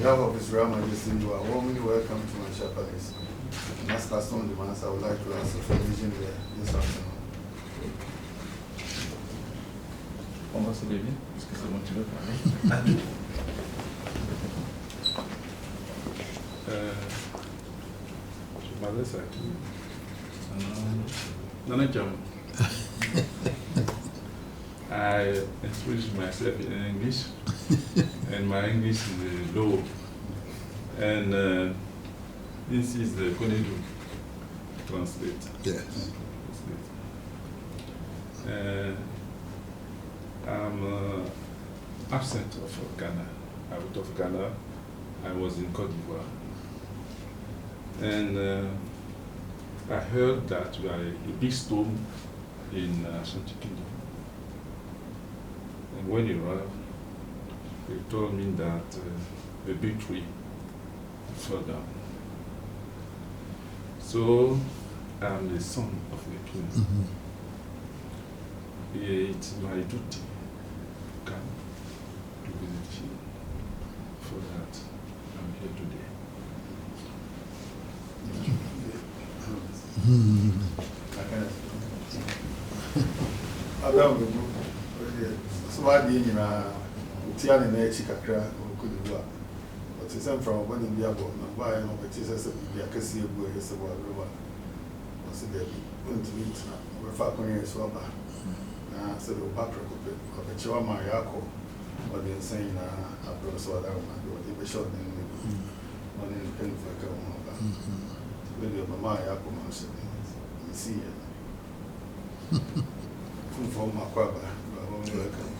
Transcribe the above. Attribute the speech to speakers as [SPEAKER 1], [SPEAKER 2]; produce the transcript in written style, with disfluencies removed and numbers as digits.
[SPEAKER 1] behalf of His Royal Majesty, you are warmly welcome to Manhyia Palace. And as custom demands, I would like to ask for permission this afternoon.
[SPEAKER 2] On va se lever, parce que c'est moi qui veux parler.
[SPEAKER 3] Je m'adresse à qui? Nana Jam. I introduce myself in English, and my English is low. And this is the Konedu translate.
[SPEAKER 4] Yes.
[SPEAKER 3] I'm absent of Ghana. Out of Ghana, I was in Côte d'Ivoire. And I heard that you are a big storm in Asantehemaa. And when you arrived, they told me that a big tree fell down. So I'm the son of the king.
[SPEAKER 4] Mm-hmm.
[SPEAKER 3] It's my duty to come to visit him. For that, I'm here today.
[SPEAKER 1] So why do you tell me that Chikakra could do? But it's from one in the above, why I know it is as a Yakasi boy is about Ruba. Was it going to meet with Falcon Swaba? So the Patra of the Chawama Yako, or the insane Abroso, or the short in one in the pen for a really of my Yako, you see it. From my Quaba, welcome.